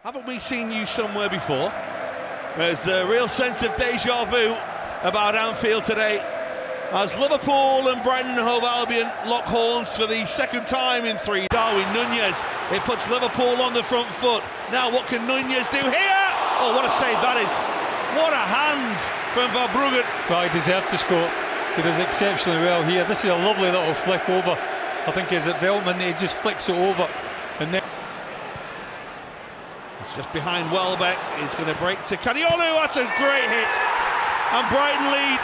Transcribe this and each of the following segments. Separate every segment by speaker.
Speaker 1: Haven't we seen you somewhere before? There's a real sense of deja vu about Anfield today, as Liverpool and Brighton and Hove Albion lock horns for the second time in 3. Darwin Nunez, it puts Liverpool on the front foot. Now what can Nunez do here? Oh, what a save that is. What a hand from Verbruggen.
Speaker 2: Well, he deserved to score. He does exceptionally well here. This is a lovely little flick over. I think his development, he just flicks it over. And then
Speaker 1: it's just behind Welbeck. It's going to break to Cadiolu. That's a great hit. And Brighton lead.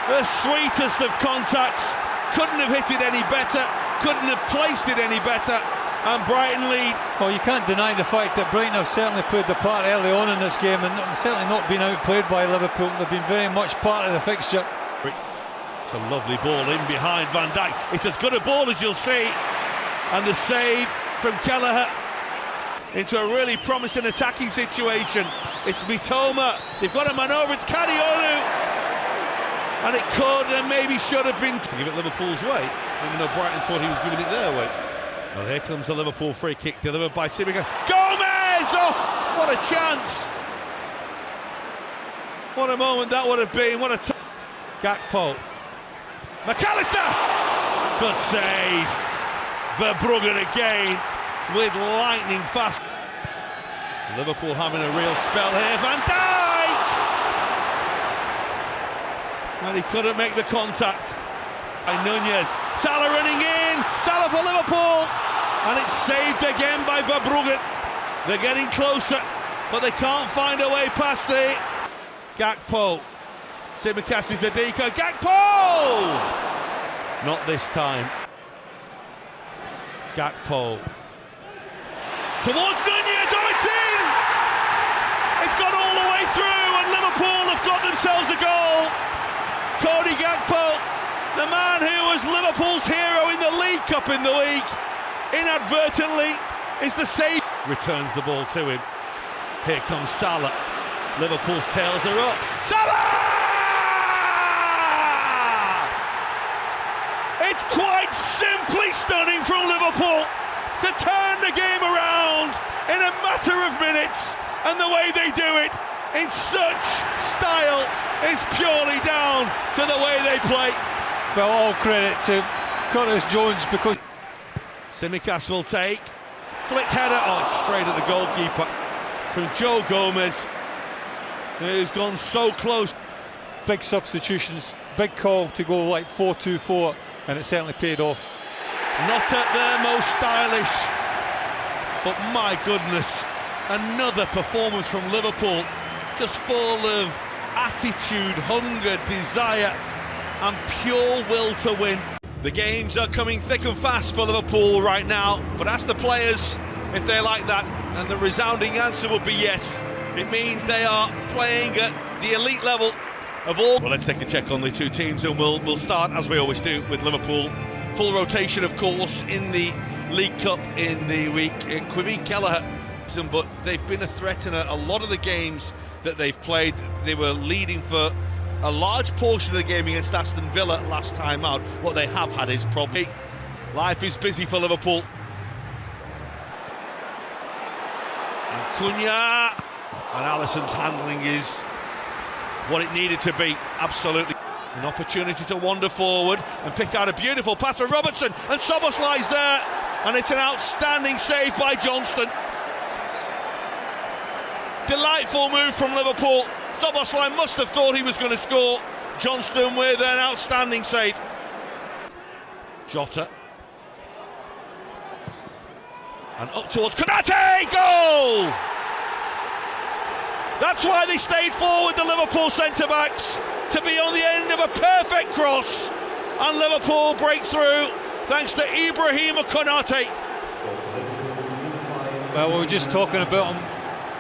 Speaker 1: The sweetest of contacts. Couldn't have hit it any better. Couldn't have placed it any better. And Brighton lead.
Speaker 2: Well, you can't deny the fact that Brighton have certainly played the part early on in this game and certainly not been outplayed by Liverpool. They've been very much part of the fixture.
Speaker 1: It's a lovely ball in behind Van Dijk. It's as good a ball as you'll see. And the save from Kelleher into a really promising attacking situation. It's Mitoma. They've got a man over. It's Cadiolu. And it could and maybe should have been to give it Liverpool's way, even though Brighton thought he was giving it their way. Well, here comes the Liverpool free kick delivered by Simica. Gomez! Oh, what a chance! What a moment that would have been. What a Gakpo. McAllister! Good save. Verbruggen again with lightning fast. Liverpool having a real spell here. Van Dijk! And he couldn't make the contact. By Nunez. Salah running in. Salah for Liverpool. And it's saved again by Verbruggen. They're getting closer, but they can't find a way past the Gakpo. Tsimikas is the decoy. Gakpo! Not this time. Gakpo. Towards Nunez. Oh, it's in! It's gone all the way through, and Liverpool have got themselves a goal. Cody Gakpo, the man who was Liverpool's hero in the League Cup in the week, inadvertently is the save. Returns the ball to him. Here comes Salah. Liverpool's tails are up. Salah! It's quite simply stunning from Liverpool to turn the game around in a matter of minutes, and the way they do it in such style is purely down to the way they play.
Speaker 2: Well, all credit to Curtis Jones, because
Speaker 1: Tsimikas will take. Flick header. Oh, it's straight at the goalkeeper from Joe Gomez, who's gone so close.
Speaker 2: Big substitutions, big call to go like 4-2-4, and it certainly paid off.
Speaker 1: Not at their most stylish, but my goodness, another performance from Liverpool, just full of attitude, hunger, desire and pure will to win. The games are coming thick and fast for Liverpool right now, but ask the players if they like that, and the resounding answer would be yes. It means they are playing at the elite level of all. Well, let's take a check on the two teams, and we'll start, as we always do, with Liverpool. Full rotation, of course, in the League Cup in the week. Quimby Kelleher, but they've been a threat in a lot of the games that they've played. They were leading for a large portion of the game against Aston Villa last time out. What they have had is probably life is busy for Liverpool. And Cunha, and Alisson's handling is what it needed to be, absolutely. An opportunity to wander forward and pick out a beautiful pass from Robertson, and Szoboszlai's there, and it's an outstanding save by Johnston. Delightful move from Liverpool. Szoboszlai must have thought he was going to score. Johnston with an outstanding save. Jota. And up towards Konate, goal! That's why they stayed forward, the Liverpool centre-backs, to be on the end of a perfect cross, and Liverpool break through thanks to Ibrahima Konate.
Speaker 2: Well, we were just talking about him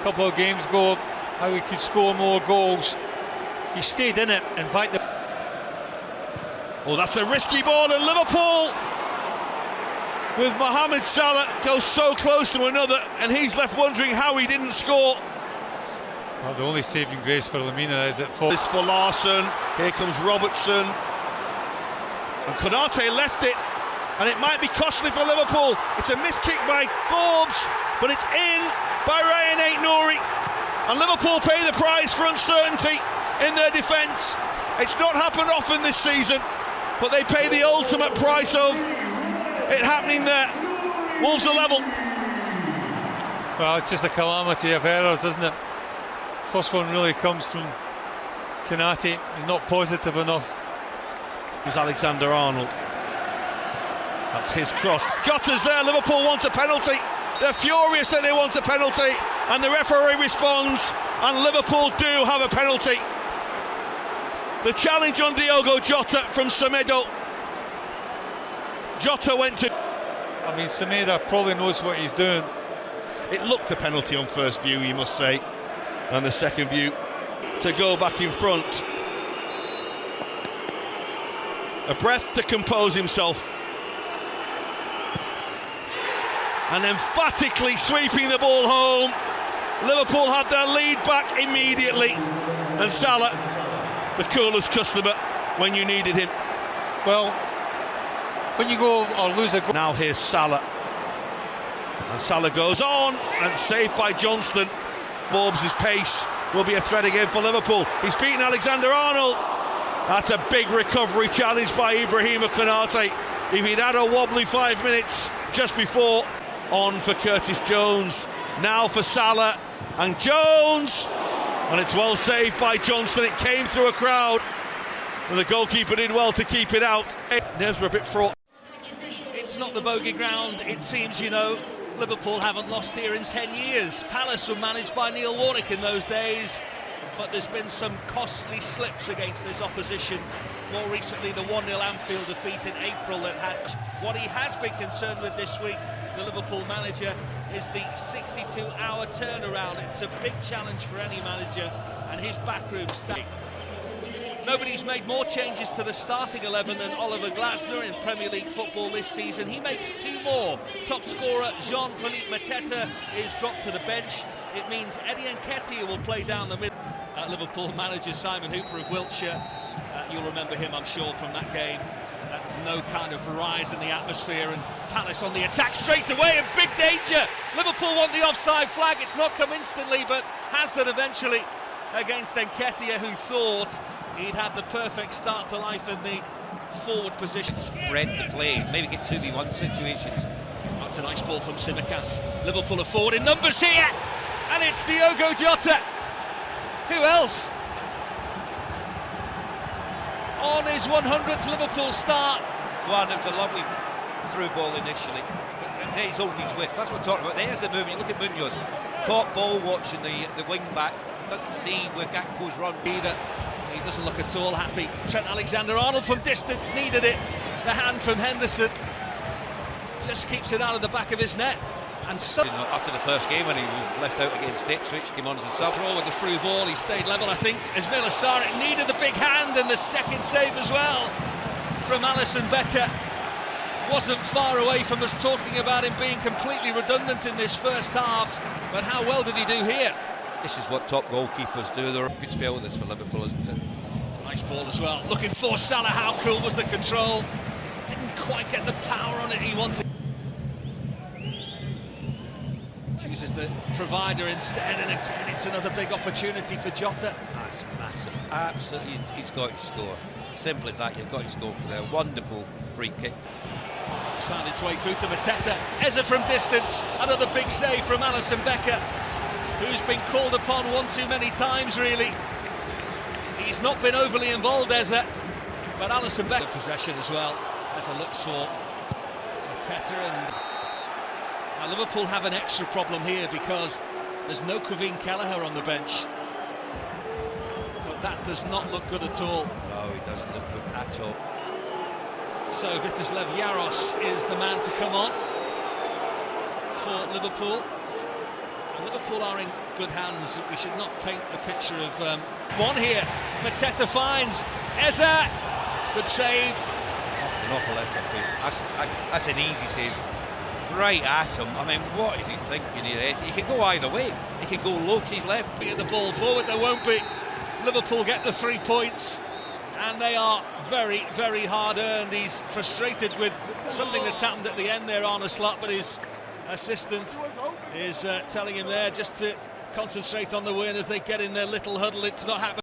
Speaker 2: a couple of games ago, how he could score more goals. He stayed in it. In fact,
Speaker 1: oh, that's a risky ball, and Liverpool with Mohamed Salah goes so close to another, and he's left wondering how he didn't score.
Speaker 2: well, the only saving grace for Lamina is at
Speaker 1: This for Larsson. Here comes Robertson, and Konate left it and it might be costly for Liverpool. It's a missed kick by Forbes, but it's in by Ryan Aït-Nouri, and Liverpool pay the price for uncertainty in their defence. It's not happened often this season, but they pay the ultimate price of it happening there. Wolves are level.
Speaker 2: Well, it's just a calamity of errors, isn't it? First one really comes from Konate. He's not positive enough.
Speaker 1: Here's Alexander-Arnold. That's his cross. Jota's there. Liverpool want a penalty. They're furious that they want a penalty, and the referee responds, and Liverpool do have a penalty. The challenge on Diogo Jota from Semedo. Jota went to...
Speaker 2: I mean, Semedo probably knows what he's doing.
Speaker 1: It looked a penalty on first view, you must say, and the second view to go back in front. A breath to compose himself, and emphatically sweeping the ball home. Liverpool had their lead back immediately, and Salah, the coolest customer when you needed him.
Speaker 2: Well, when you go or lose a goal...
Speaker 1: Now here's Salah, and Salah goes on, and saved by Johnston. Forbes' pace will be a threat again for Liverpool. He's beaten Alexander-Arnold. That's a big recovery challenge by Ibrahima Konate. If he'd had a wobbly 5 minutes just before. On for Curtis Jones, now for Salah, and Jones, and it's well saved by Johnston. It came through a crowd, and the goalkeeper did well to keep it out. Nerves were a bit fraught.
Speaker 3: It's not the bogey ground, it seems, you know. Liverpool haven't lost here in 10 years. Palace were managed by Neil Warnock in those days, but there's been some costly slips against this opposition. More recently, the 1-0 Anfield defeat in April that had... What he has been concerned with this week, the Liverpool manager, is the 62-hour turnaround. It's a big challenge for any manager, and his backroom staff. Nobody's made more changes to the starting 11 than Oliver Glasner in Premier League football this season. He makes 2 more. Top scorer Jean-Philippe Mateta is dropped to the bench. It means Eddie Nketiah will play down the middle. Liverpool manager Simon Hooper of Wiltshire, you'll remember him, I'm sure, from that game. No kind of rise in the atmosphere, and Palace on the attack straight away, and big danger. Liverpool want the offside flag. It's not come instantly, but has done eventually against Nketiah, who thought he'd had the perfect start to life in the forward position.
Speaker 4: Spread the play, maybe get 2v1 situations.
Speaker 3: That's a nice ball from Tsimikas. Liverpool are forward in numbers here, and it's Diogo Jota. Who else? On his 100th Liverpool start.
Speaker 4: It was a lovely through ball initially. There he's holding his width. That's what we're talking about. There's the movement. You look at Munoz. Caught ball watching the wing back. Doesn't see where Gakpo's run.
Speaker 3: Either. He doesn't look at all happy. Trent Alexander-Arnold from distance needed it. The hand from Henderson just keeps it out of the back of his net. And so
Speaker 4: after the first game when he was left out against Ipswich, came on as a sub.
Speaker 3: Draw with the through ball, he stayed level, I think. Ismail Assar needed the big hand, and the second save as well from Alisson Becker. Wasn't far away from us talking about him being completely redundant in this first half, but how well did he do here?
Speaker 4: This is what top goalkeepers do. They're a good spell with this for Liverpool, isn't it?
Speaker 3: It's a nice ball as well. Looking for Salah, how cool was the control? Didn't quite get the power on it he wanted. Chooses the provider instead, and again it's another big opportunity for Jota.
Speaker 4: That's massive, absolutely. He's got to score. Simple as that. You've got to score for their wonderful free kick.
Speaker 3: It's found its way through to Mateta. Eza from distance, another big save from Alisson Becker, who's been called upon one too many times really. He's not been overly involved, Eza, but Alisson Becker possession as well. Eza looks for Mateta, and now Liverpool have an extra problem here because there's no Kevin Kelleher on the bench. But that does not look good at all.
Speaker 4: No, he doesn't look good at all.
Speaker 3: So Vítězslav Jaros is the man to come on for Liverpool. And Liverpool are in good hands. We should not paint the picture of one here. Mateta finds Eza. Good save.
Speaker 4: That's an awful effort. That's an easy save. Right at him. I mean, what is he thinking here? He can go either way. He can go low to his left.
Speaker 3: Get the ball forward, there won't be. Liverpool get the 3 points, and they are very, very hard earned. He's frustrated with something that's happened at the end there, Arne Slot, but his assistant is telling him there just to concentrate on the win as they get in their little huddle. It's not happening.